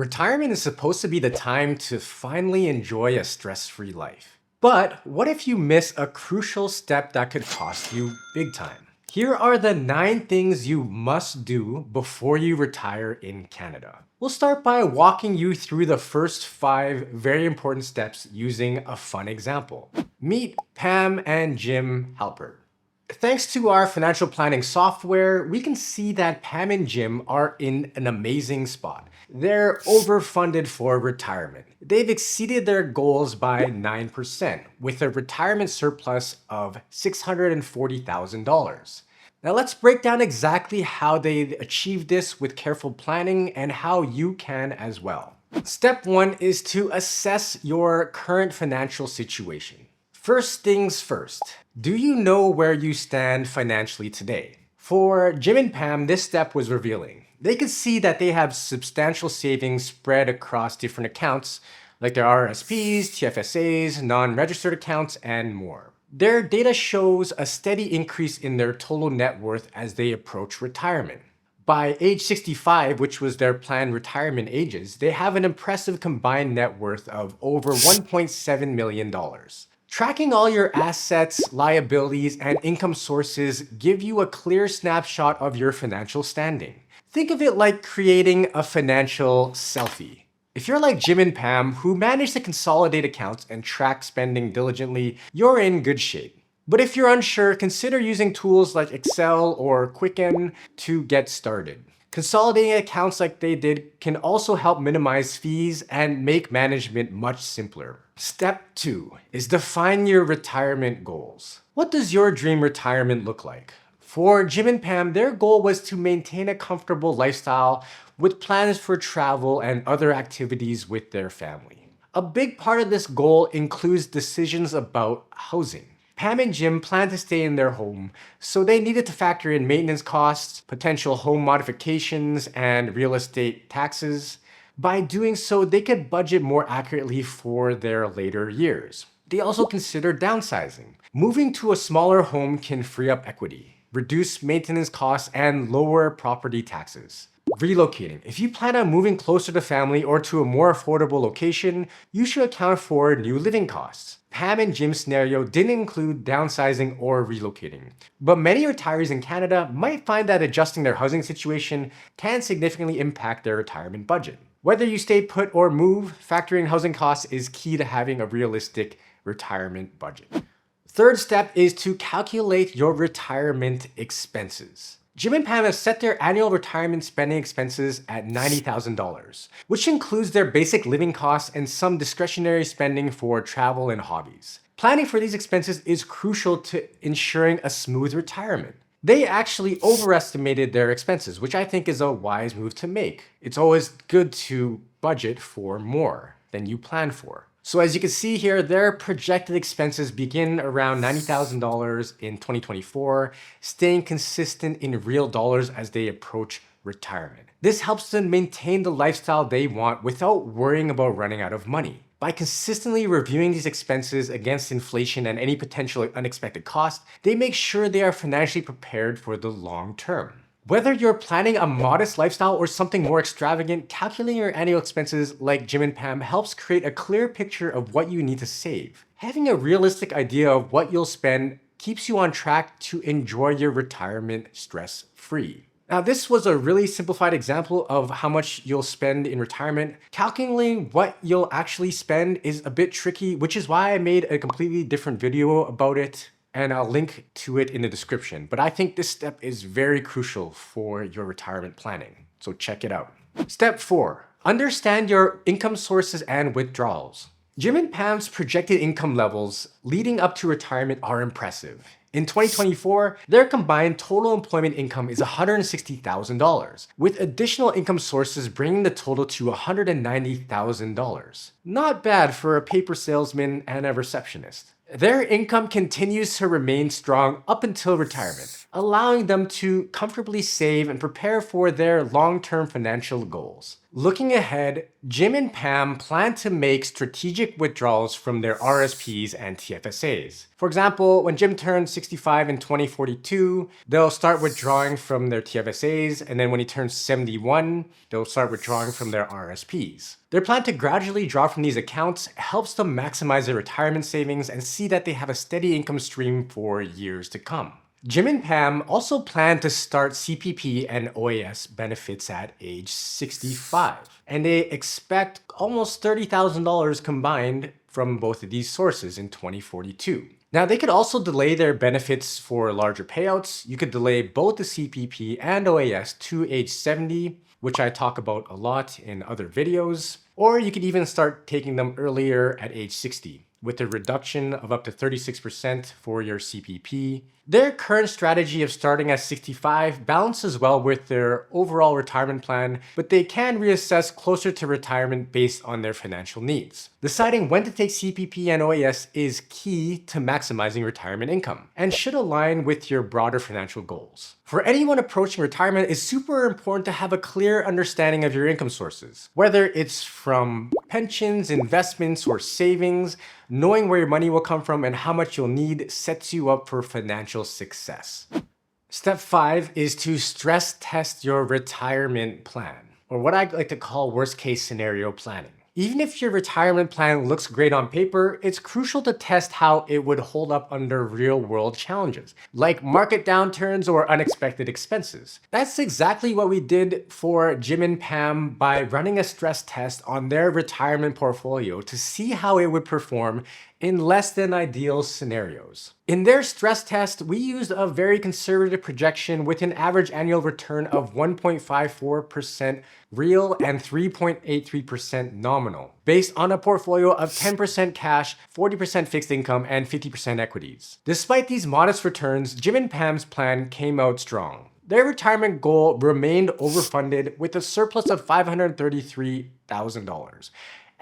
Retirement is supposed to be the time to finally enjoy a stress-free life. But what if you miss a crucial step that could cost you big time? Here are the 9 things you must do before you retire in Canada. We'll start by walking you through the first 5 very important steps using a fun example. Meet Pam and Jim Halpert. Thanks to our financial planning software, we can see that Pam and Jim are in an amazing spot. They're overfunded for retirement. They've exceeded their goals by 9%, with a retirement surplus of $640,000. Now let's break down exactly how they achieved this with careful planning and how you can as well. Step 1 is to assess your current financial situation. First things first, do you know where you stand financially today? For Jim and Pam, this step was revealing. They could see that they have substantial savings spread across different accounts, like their RSPs, TFSAs, non-registered accounts, and more. Their data shows a steady increase in their total net worth as they approach retirement. By age 65, which was their planned retirement ages, they have an impressive combined net worth of over $1.7 million. Tracking all your assets, liabilities, and income sources give you a clear snapshot of your financial standing. Think of it like creating a financial selfie. If you're like Jim and Pam, who manage to consolidate accounts and track spending diligently, you're in good shape. But if you're unsure, consider using tools like Excel or Quicken to get started. Consolidating accounts like they did can also help minimize fees and make management much simpler. Step 2 is define your retirement goals. What does your dream retirement look like? For Jim and Pam, their goal was to maintain a comfortable lifestyle with plans for travel and other activities with their family. A big part of this goal includes decisions about housing. Pam and Jim plan to stay in their home, so they needed to factor in maintenance costs, potential home modifications, and real estate taxes. By doing so, they could budget more accurately for their later years. They also considered downsizing. Moving to a smaller home can free up equity, reduce maintenance costs, and lower property taxes. Relocating. If you plan on moving closer to family or to a more affordable location, you should account for new living costs. Pam and Jim's scenario didn't include downsizing or relocating, but many retirees in Canada might find that adjusting their housing situation can significantly impact their retirement budget. Whether you stay put or move, factoring housing costs is key to having a realistic retirement budget. Third step is to calculate your retirement expenses. Jim and Pam have set their annual retirement spending expenses at $90,000, which includes their basic living costs and some discretionary spending for travel and hobbies. Planning for these expenses is crucial to ensuring a smooth retirement. They actually overestimated their expenses, which I think is a wise move to make. It's always good to budget for more than you plan for. So as you can see here, their projected expenses begin around $90,000 in 2024, staying consistent in real dollars as they approach retirement. This helps them maintain the lifestyle they want without worrying about running out of money. By consistently reviewing these expenses against inflation and any potential unexpected costs, they make sure they are financially prepared for the long term. Whether you're planning a modest lifestyle or something more extravagant, calculating your annual expenses like Jim and Pam helps create a clear picture of what you need to save. Having a realistic idea of what you'll spend keeps you on track to enjoy your retirement stress-free. Now, this was a really simplified example of how much you'll spend in retirement. Calculating what you'll actually spend is a bit tricky, which is why I made a completely different video about it, and I'll link to it in the description. But I think this step is very crucial for your retirement planning, so check it out. Step 4, understand your income sources and withdrawals. Jim and Pam's projected income levels leading up to retirement are impressive. In 2024, their combined total employment income is $160,000, with additional income sources bringing the total to $190,000. Not bad for a paper salesman and a receptionist. Their income continues to remain strong up until retirement, allowing them to comfortably save and prepare for their long-term financial goals. Looking ahead, Jim and Pam plan to make strategic withdrawals from their RSPs and TFSAs. For example, when Jim turns 65 in 2042, they'll start withdrawing from their TFSAs, and then when he turns 71, they'll start withdrawing from their RSPs. Their plan to gradually draw from these accounts helps them maximize their retirement savings and see that they have a steady income stream for years to come. Jim and Pam also plan to start CPP and OAS benefits at age 65, and they expect almost $30,000 combined from both of these sources in 2042. Now, they could also delay their benefits for larger payouts. You could delay both the CPP and OAS to age 70, which I talk about a lot in other videos, or you could even start taking them earlier at age 60 with a reduction of up to 36% for your CPP. Their current strategy of starting at 65 balances well with their overall retirement plan, but they can reassess closer to retirement based on their financial needs. Deciding when to take CPP and OAS is key to maximizing retirement income and should align with your broader financial goals. For anyone approaching retirement, it's super important to have a clear understanding of your income sources, whether it's from pensions, investments, or savings. Knowing where your money will come from and how much you'll need sets you up for financial success. Step 5 is to stress test your retirement plan, or what I like to call worst case scenario planning. Even if your retirement plan looks great on paper, it's crucial to test how it would hold up under real-world challenges, like market downturns or unexpected expenses. That's exactly what we did for Jim and Pam by running a stress test on their retirement portfolio to see how it would perform in less than ideal scenarios. In their stress test, we used a very conservative projection with an average annual return of 1.54% real and 3.83% nominal, based on a portfolio of 10% cash, 40% fixed income, and 50% equities. Despite these modest returns, Jim and Pam's plan came out strong. Their retirement goal remained overfunded with a surplus of $533,000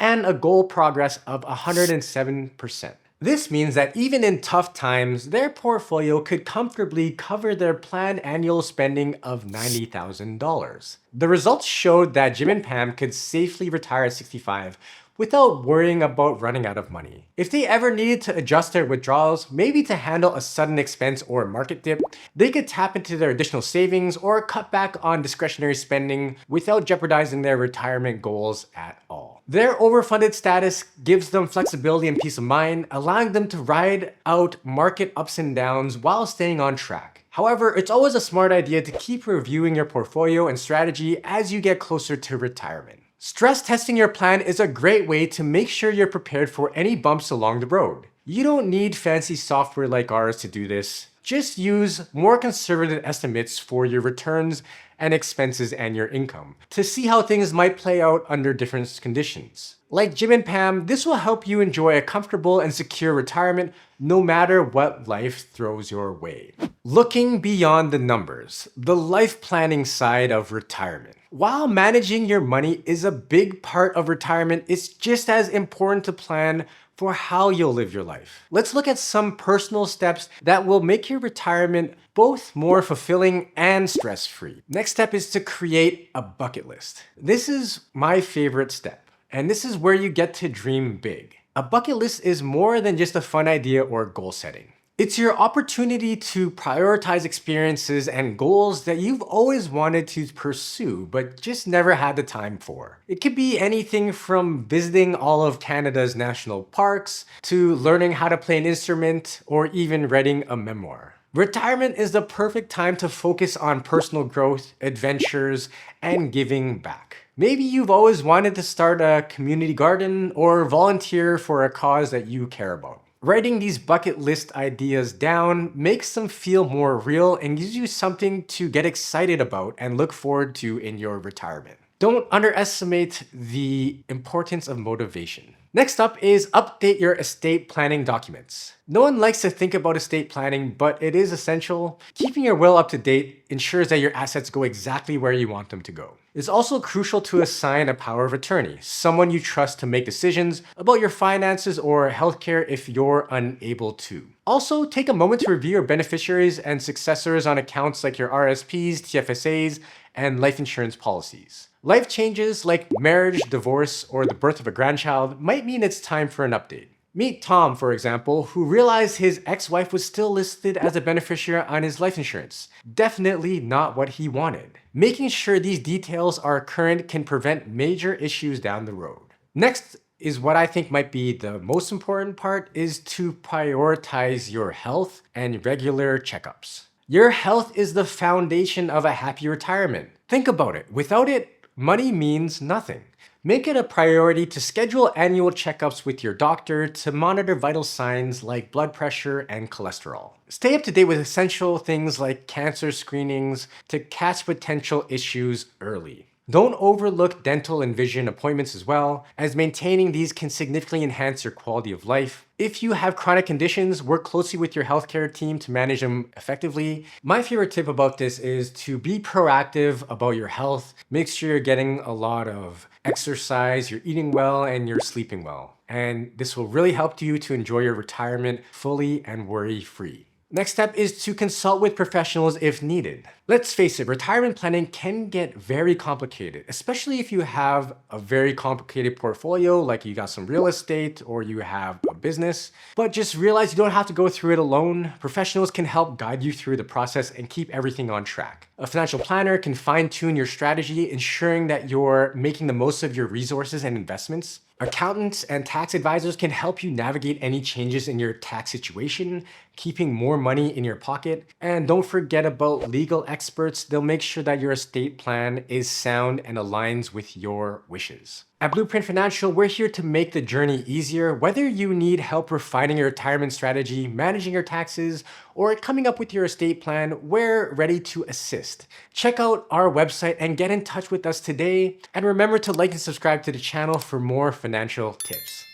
and a goal progress of 107%. This means that even in tough times, their portfolio could comfortably cover their planned annual spending of $90,000. The results showed that Jim and Pam could safely retire at 65 without worrying about running out of money. If they ever needed to adjust their withdrawals, maybe to handle a sudden expense or market dip, they could tap into their additional savings or cut back on discretionary spending without jeopardizing their retirement goals at all. Their overfunded status gives them flexibility and peace of mind, allowing them to ride out market ups and downs while staying on track. However, it's always a smart idea to keep reviewing your portfolio and strategy as you get closer to retirement. Stress testing your plan is a great way to make sure you're prepared for any bumps along the road. You don't need fancy software like ours to do this. Just use more conservative estimates for your returns and expenses and your income to see how things might play out under different conditions. Like Jim and Pam, this will help you enjoy a comfortable and secure retirement no matter what life throws your way. Looking beyond the numbers, the life planning side of retirement. While managing your money is a big part of retirement, it's just as important to plan for how you'll live your life. Let's look at some personal steps that will make your retirement both more fulfilling and stress-free. Next step is to create a bucket list. This is my favorite step, and this is where you get to dream big. A bucket list is more than just a fun idea or goal setting. It's your opportunity to prioritize experiences and goals that you've always wanted to pursue, but just never had the time for. It could be anything from visiting all of Canada's national parks, to learning how to play an instrument, or even writing a memoir. Retirement is the perfect time to focus on personal growth, adventures, and giving back. Maybe you've always wanted to start a community garden or volunteer for a cause that you care about. Writing these bucket list ideas down makes them feel more real and gives you something to get excited about and look forward to in your retirement. Don't underestimate the importance of motivation. Next up is update your estate planning documents. No one likes to think about estate planning, but it is essential. Keeping your will up to date ensures that your assets go exactly where you want them to go. It's also crucial to assign a power of attorney, someone you trust to make decisions about your finances or healthcare if you're unable to. Also, take a moment to review your beneficiaries and successors on accounts like your RSPs, TFSAs, and life insurance policies. Life changes like marriage, divorce, or the birth of a grandchild might mean it's time for an update. Meet Tom, for example, who realized his ex-wife was still listed as a beneficiary on his life insurance. Definitely not what he wanted. Making sure these details are current can prevent major issues down the road. Next is what I think might be the most important part is to prioritize your health and regular checkups. Your health is the foundation of a happy retirement. Think about it. Without it, money means nothing. Make it a priority to schedule annual checkups with your doctor to monitor vital signs like blood pressure and cholesterol. Stay up to date with essential things like cancer screenings to catch potential issues early. Don't overlook dental and vision appointments as well, as maintaining these can significantly enhance your quality of life. If you have chronic conditions, work closely with your healthcare team to manage them effectively. My favorite tip about this is to be proactive about your health. Make sure you're getting a lot of exercise, you're eating well, and you're sleeping well. And this will really help you to enjoy your retirement fully and worry-free. Next step is to consult with professionals if needed. Let's face it, retirement planning can get very complicated, especially if you have a very complicated portfolio, like you got some real estate or you have a business. But just realize you don't have to go through it alone. Professionals can help guide you through the process and keep everything on track. A financial planner can fine-tune your strategy, ensuring that you're making the most of your resources and investments. Accountants and tax advisors can help you navigate any changes in your tax situation, keeping more money in your pocket. And don't forget about legal experts. They'll make sure that your estate plan is sound and aligns with your wishes. At Blueprint Financial, we're here to make the journey easier. Whether you need help refining your retirement strategy, managing your taxes, or coming up with your estate plan, we're ready to assist. Check out our website and get in touch with us today. And remember to like and subscribe to the channel for more financial tips.